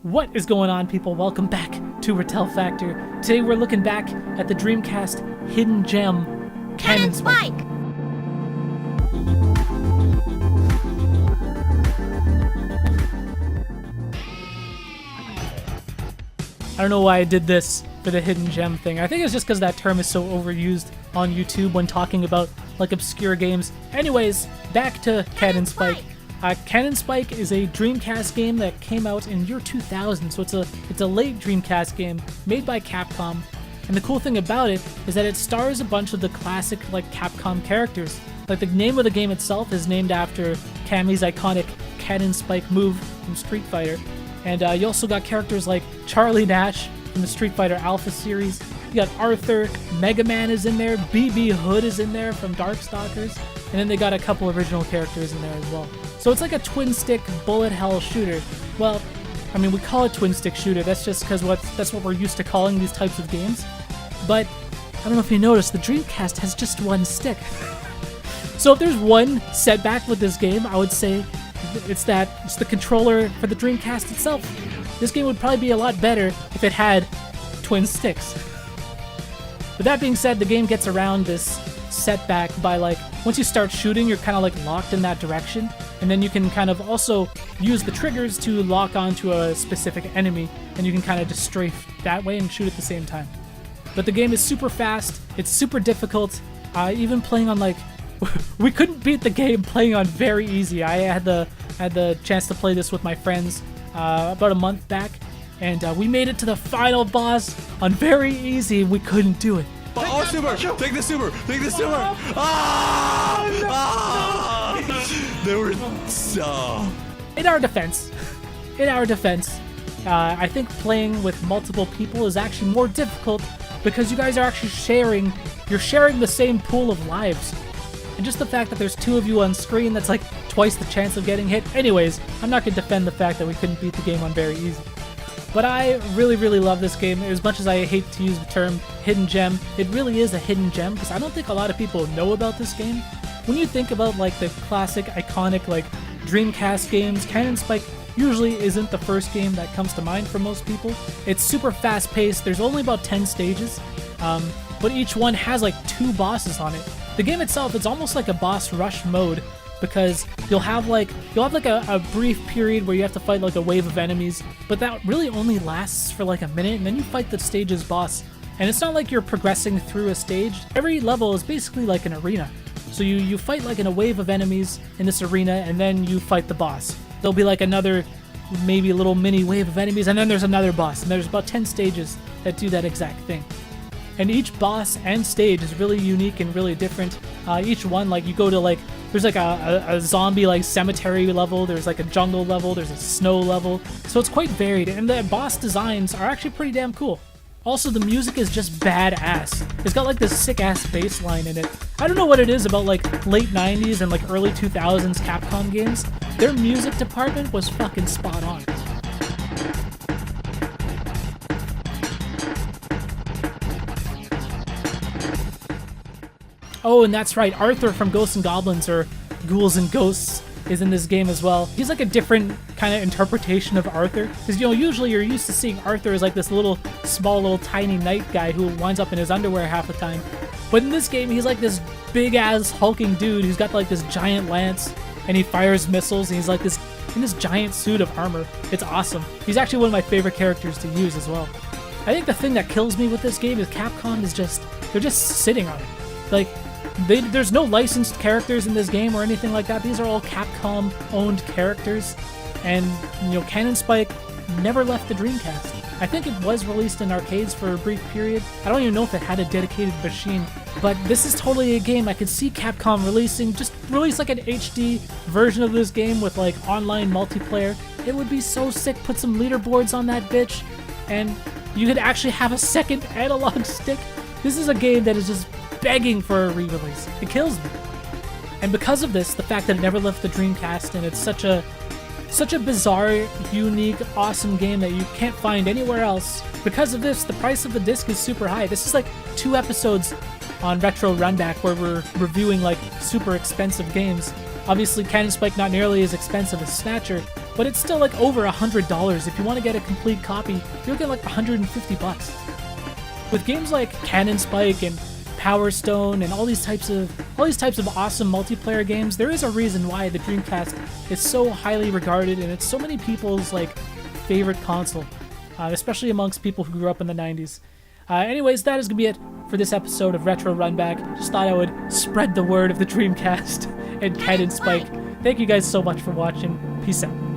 What is going on, people? Welcome back to RetelFactor. Today we're looking back at the Dreamcast hidden gem, Cannon Spike. I don't know why I did this for the hidden gem thing. I think it's just because that term is so overused on YouTube when talking about like obscure games. Anyways, back to Cannon Spike. Cannon Spike is a Dreamcast game that came out in year 2000, so it's a late Dreamcast game made by Capcom. And the cool thing about it is that it stars a bunch of the classic like Capcom characters. Like the name of the game itself is named after Cammy's iconic Cannon Spike move from Street Fighter. And you also got characters like Charlie Nash from the Street Fighter Alpha series. You got Arthur, Mega Man is in there, BB Hood is in there from Darkstalkers, and then they got a couple original characters in there as well. So it's like a twin-stick bullet hell shooter. Well, I mean, we call it twin-stick shooter, that's just because that's what we're used to calling these types of games. But, I don't know if you noticed, the Dreamcast has just one stick. So if there's one setback with this game, I would say it's the controller for the Dreamcast itself. This game would probably be a lot better if it had twin sticks. With that being said, the game gets around this setback by like, once you start shooting, you're kind of like locked in that direction, and then you can kind of also use the triggers to lock onto a specific enemy, and you can kind of just strafe that way and shoot at the same time. But the game is super fast, it's super difficult, even playing on like, we couldn't beat the game playing on very easy. I had the chance to play this with my friends about a month back, and we made it to the final boss on very easy. We couldn't do it. Oh, super! Take the super! Take the super! They were so... In our defense, I think playing with multiple people is actually more difficult because you guys are actually sharing the same pool of lives. And just the fact that there's two of you on screen, that's like twice the chance of getting hit. Anyways, I'm not going to defend the fact that we couldn't beat the game on very easy. But I really, really love this game. As much as I hate to use the term hidden gem, it really is a hidden gem because I don't think a lot of people know about this game. When you think about like the classic, iconic like Dreamcast games, Cannon Spike usually isn't the first game that comes to mind for most people. It's super fast-paced. There's only about 10 stages, but each one has like 2 bosses on it. The game itself is almost like a boss rush mode because you'll have like a brief period where you have to fight like a wave of enemies, but that really only lasts for like a minute, and then you fight the stage's boss. And it's not like you're progressing through a stage. Every level is basically like an arena. So you fight like in a wave of enemies in this arena, and then you fight the boss. There'll be like another maybe a little mini wave of enemies, and then there's another boss, and there's about 10 stages that do that exact thing. And each boss and stage is really unique and really different. Each one, like you go to like, there's like a zombie like cemetery level, there's like a jungle level, there's a snow level. So it's quite varied, and the boss designs are actually pretty damn cool. Also, the music is just badass. It's got like this sick ass bass line in it. I don't know what it is about like late 90s and like early 2000s Capcom games. Their music department was fucking spot on. Oh, and that's right, Arthur from Ghosts and Goblins, or Ghouls and Ghosts, is in this game as well. He's like a different kind of interpretation of Arthur. Because, you know, usually you're used to seeing Arthur as like this small little tiny knight guy who winds up in his underwear half the time. But in this game, he's like this big-ass hulking dude who's got like this giant lance, and he fires missiles, and he's like this in this giant suit of armor. It's awesome. He's actually one of my favorite characters to use as well. I think the thing that kills me with this game is Capcom is they're just sitting on it. Like, there's no licensed characters in this game or anything like that. These are all Capcom-owned characters, and you know, Cannon Spike never left the Dreamcast. I think it was released in arcades for a brief period. I don't even know if it had a dedicated machine, but this is totally a game I could see Capcom release like an HD version of this game with like online multiplayer. It would be so sick. Put some leaderboards on that bitch, and you could actually have a second analog stick. This is a game that is just begging for a re-release. It kills me. And because of this, the fact that it never left the Dreamcast, and it's such a bizarre, unique, awesome game that you can't find anywhere else, because of this, the price of the disc is super high. This is like 2 episodes on Retro Runback where we're reviewing like super expensive games. Obviously, Cannon Spike not nearly as expensive as Snatcher, but it's still like over $100. If you want to get a complete copy, you're looking like $150. With games like Cannon Spike and Power Stone and all these types of awesome multiplayer games, there is a reason why the Dreamcast is so highly regarded and it's so many people's like favorite console, especially amongst people who grew up in the 90s. Anyways, that is gonna be it for this episode of Retro Runback. Just thought I would spread the word of the Dreamcast and Cannon Spike. Thank you guys so much for watching. Peace out.